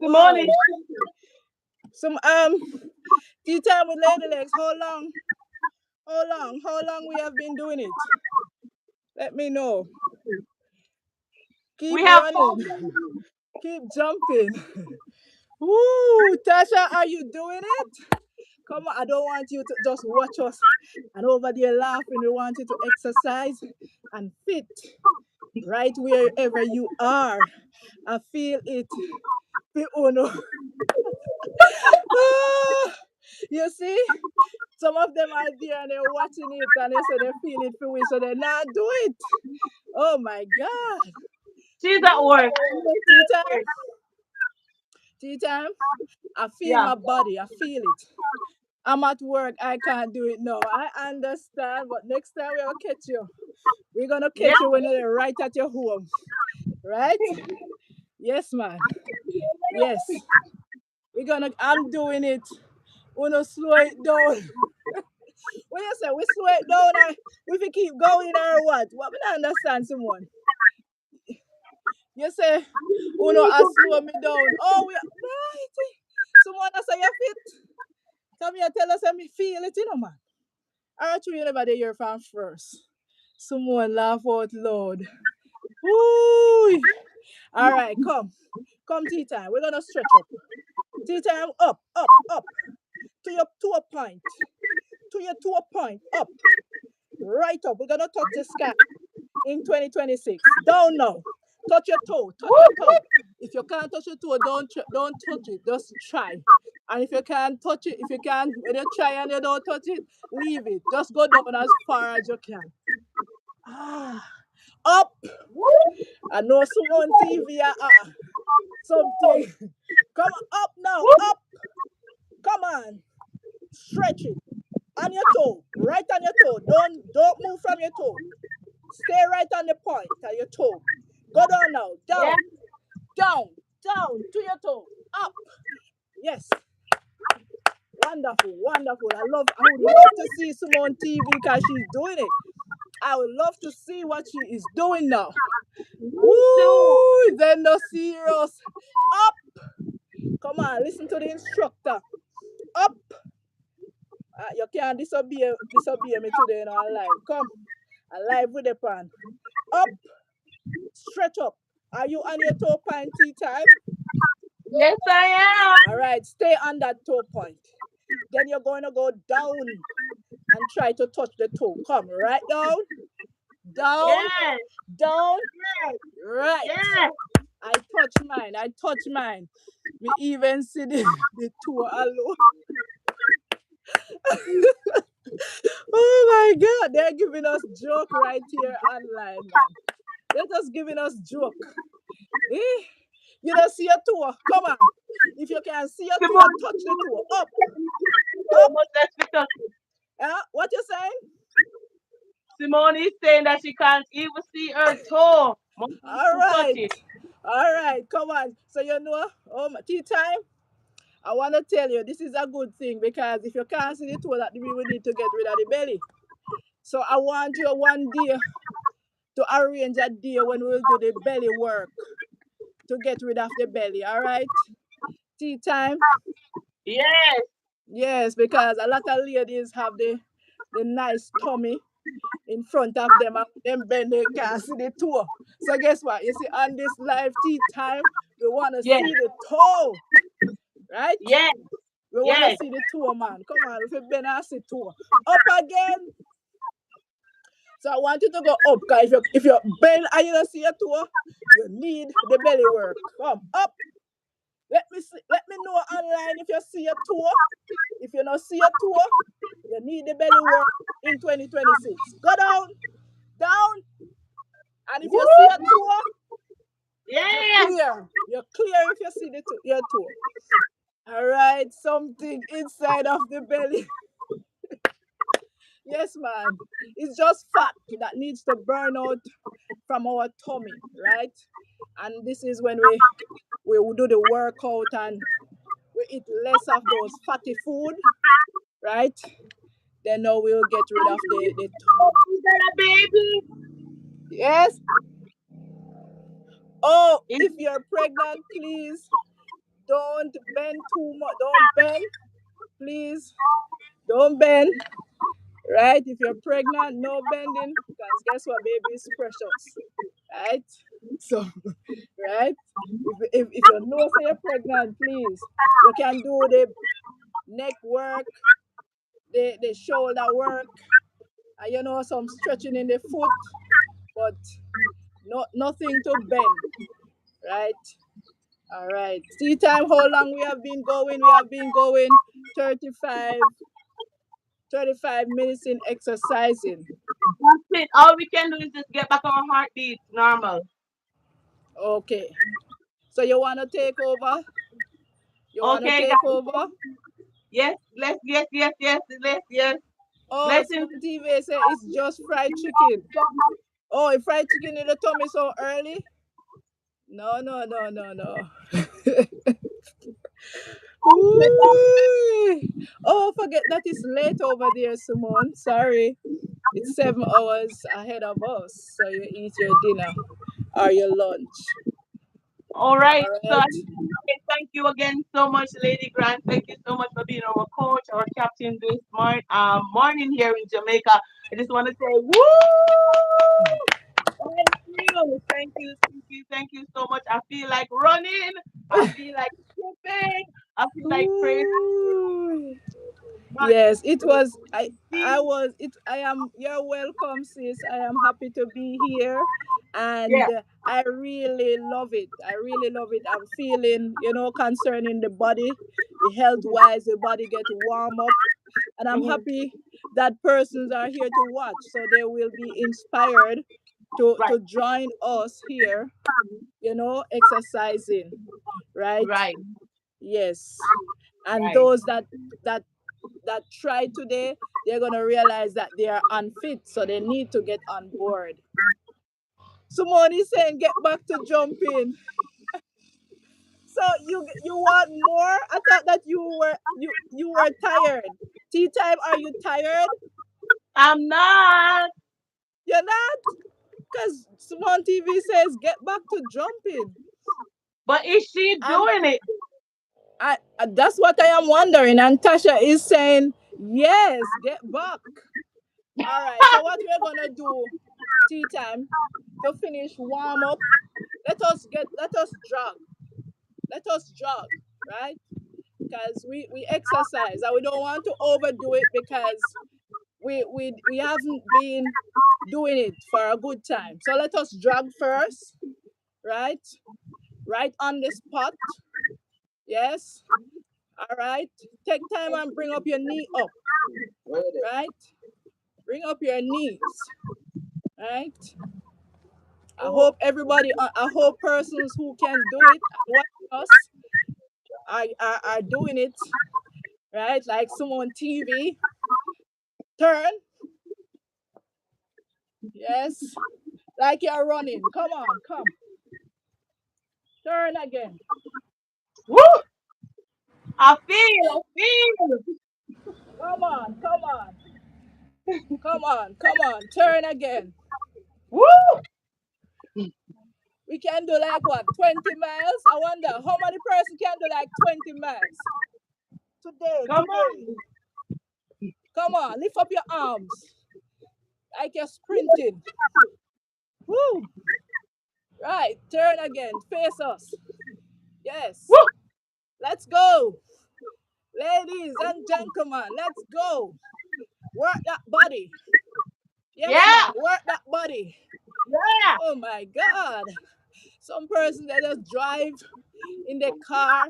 Good morning. Some tea time with Lady Legs. How long? How long we have been doing it? Let me know. Keep We have running. Keep jumping. Woo! Tasha, are you doing it? Come on, I don't want you to just watch us and over there laughing. We want you to exercise and fit right wherever you are. I feel it. Oh no. You see? Some of them are there and they're watching it and they say they feel it for we, so they not do it. Oh my God. She's at work. Tea time? Tea time? I feel Yeah. my body. I feel it. I'm at work. I can't do it now. I understand, but next time we'll catch you. We're gonna Yeah. catch you when you're right at your home. Right? Yes, man. Yes. I'm doing it. We gonna slow it down. What you say? We slow it down or we keep going or what? What we don't understand someone. You say, Uno has slow me down. Oh, we right. Someone has say you fit. Come here, tell us and me feel it, man. Aren't you never hear from first? Someone laugh out loud. Ooh. All right, come. Come tea time. We're gonna stretch up. Tea time up, up, up. To a point. To a point. Up. Right up. We're gonna touch the sky in 2026. Down now. Touch your toe. Touch your toe. If you can't touch your toe, don't touch it. Just try. And if you can't touch it, if you can't, when you try and you don't touch it, leave it. Just go down as far as you can. Ah, up. I know someone TV something. Come on, up now, up. Come on, stretch it on your toe, right on your toe. Don't move from your toe. Stay right on the point of your toe. Go down now, Yeah. down to your toe, up. Yes, wonderful. I would love to see someone TV because she's doing it. I would love to see what she is doing now. So, Woo! Then no serious. Up. Come on, listen to the instructor. Up. You can't disobey me today, alive. Come, alive with the pan. Up. Stretch up. Are you on your toe point tea time? yes, I am. All right, stay on that toe point. Then you're going to go down and try to touch the toe. Come right down, down, Yes. down, Yes. right. Yes. I touch mine. We even see the toe alone. Oh my God, they're giving us joke right here online, man. They're just giving us joke. Eh? You don't see a toe. Come on. If you can see a toe, Simone, touch the toe. Up, how up. much that's because What you saying? Simone is saying that she can't even see her toe. Must need All to touch right. it. All right. Come on. So tea time. I want to tell you this is a good thing because if you can't see the toe, that we will need to get rid of the belly. So I want you one day to arrange a day when we'll do the belly work to get rid of the belly. All right. Tea time. Yes. Yes, because a lot of ladies have the nice tummy in front of them and them bend they can't see the toe. So guess what? You see on this live tea time, we wanna Yes. see the toe, right? Yes. We wanna Yes. see the toe, man. Come on, if you bend and see toe. Up again. So I want you to go up, guys. If you bend and you don't see a toe, you need the belly work. Come up. Let me know online if you see a toe. If you don't see a toe, you need the belly work in 2026. Go down, and if you see a Woo! toe, you're Yes. clear. You're clear if you see your toe. All right, something inside of the belly. Yes, man. It's just fat that needs to burn out from our tummy, right? And this is when we will do the workout and we eat less of those fatty food, right? Then now we'll get rid of the Is that a baby? yes. Oh, Is if you're pregnant, please Don't bend too much. Don't bend, please. Don't bend. Right? If you're pregnant, no bending, because guess what, baby is precious. Right? So, right? If you know say you're pregnant, please, you can do the neck work, the shoulder work, and some stretching in the foot, but nothing to bend, right? All right. See time how long we have been going? We have been going 35, 35 minutes in exercising. That's it. All we can do is just get back our heartbeat normal. Okay. So you wanna take over? You wanna Okay, take guys. over? Yes, let's yes, yes, yes, yes, yes. Oh, Blessings. Small TV say it's just fried chicken. Oh, if fried chicken in the tummy so early? No, no, no, no, no. Ooh. Oh, forget that it's late over there, Simone. Sorry. It's 7 hours ahead of us. So you eat your dinner or your lunch. All right. All So right. thank you again so much, Lady Grant. Thank you so much for being our coach, our captain this morning here in Jamaica. I just want to say, woo! Thank you, thank you, thank you, thank you so much. I feel like running. I feel like skipping. I feel like praising. Ooh. My Yes, it was. I feet. was. It. I am. You're welcome, sis. I am happy to be here, Yeah, and I really love it. I really love it. I'm feeling, concerning the body, the health wise, the body get warm up, and I'm hmm, happy that persons are here to watch, so they will be inspired right, to join us here. Exercising, right? right, Yes, and right. those that that try today, they're gonna realize that they are unfit, so they need to get on board. Someone is saying, "Get back to jumping." So you want more? I thought that you were tired. Tea time? Are you tired? I'm not. You're not, because Simone TV says, "Get back to jumping." But is she And doing it? that's what I am wondering. And Tasha is saying, "Yes, get back." All right. So what we're gonna do, tea time, to finish warm up. Let us jog. Let us jog, right? Because we exercise and we don't want to overdo it, because we haven't been doing it for a good time. So let us jog first, right? Right on the spot. Yes. All right. Take time and bring up your knee up, right? Bring up your knees, right? I hope persons who can do it and watch us are doing it, right? Like someone TV. Turn, yes. Like you're running. Come on, come. Turn again. Woo! I feel. Come on, come on, come on, come on. Turn again. Woo! We can do like what, 20 miles? I wonder how many person can do like 20 miles today, Come today. on. Come on, lift up your arms like you're sprinting. Woo! Right, turn again. Face us. Woo! Yes. Let's go. Ladies and gentlemen, let's go. Work that body. Yes, Yeah! man. Work that body. Yeah! Oh my God. Some person they just drive in their car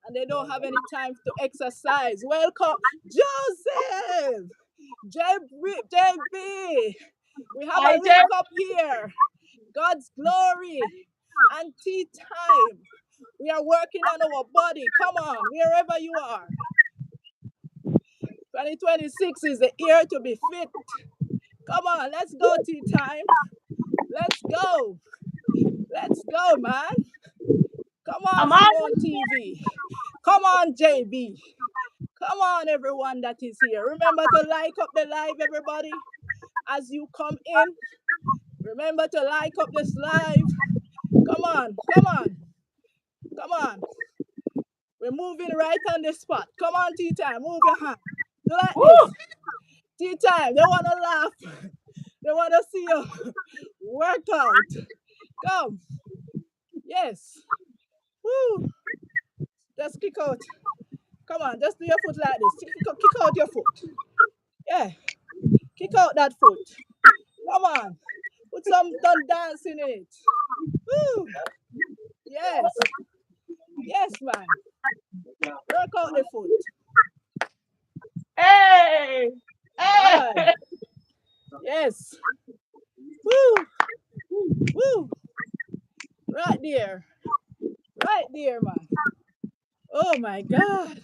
and they don't have any time to exercise. Welcome, Joseph. JB. We have I a link just up here. God's glory and tea time. We are working on our body. Come on, wherever you are. 2026 is the year to be fit. Come on, let's go, tea time. Let's go. Let's go, man. Come on, I'm on. Simone TV. Come on, JB. Come on, everyone that is here. Remember to like up the live, everybody, as you come in. Remember to like up this live. Come on, come on, come on. We're moving right on the spot. Come on, tea time. Move your hand. Do like Woo! this. Tea time. They wanna laugh. They wanna see you work out. Come. Yes. Woo. Just kick out. Come on. Just do your foot like this. Kick out your foot. Yeah. Kick out that foot. Come on. Put some done dancing in it. Woo. Yes. Yes, man. Work out the foot. Hey! Right. Hey! Yes. Woo. Woo. Right there. Right there, man. Oh my God.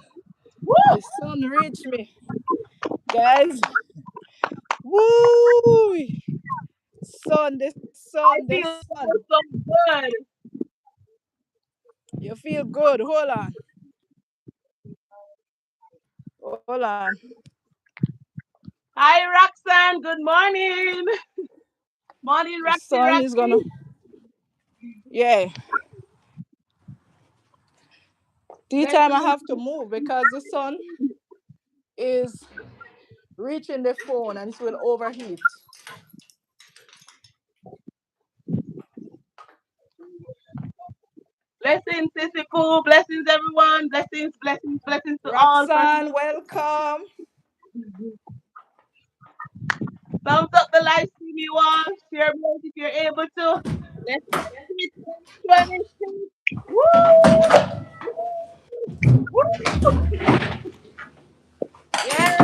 Woo! The sun reached me. Guys. Woo. Sun, the sun, I the feel sun. so good. You feel good. Hold on. Hold on. Hi, Roxanne. Good morning. Morning, The Roxy, sun is Roxy. gonna, yeah. Tea time I Blessings. have to move because the sun is reaching the phone and it will overheat. Blessings, Sissy Pooh. Blessings, everyone. Blessings, blessings, blessings to all. First, Roxanne, welcome. thumbs up the live stream, you all. Share it if you're able to. Let's get 2026. Woo! Woo! Yeah,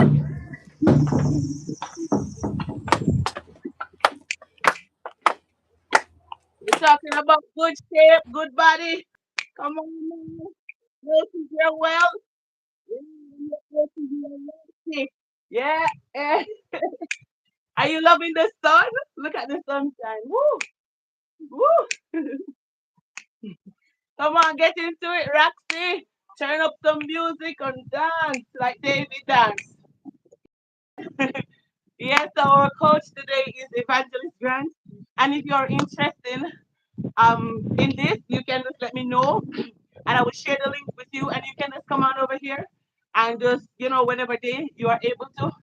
we're talking about good shape, good body. Come on, man. Making your well. Yeah, making your wealthy. Yeah, yeah. Are you loving the sun? Look at the sunshine. Woo! Woo! Come on, get into it, Roxy. Turn up some music and dance like David dance. Yes, our coach today is Evangelist Grant. And if you're interested in this, you can just let me know and I will share the link with you and you can just come on over here and just, whenever day you are able to,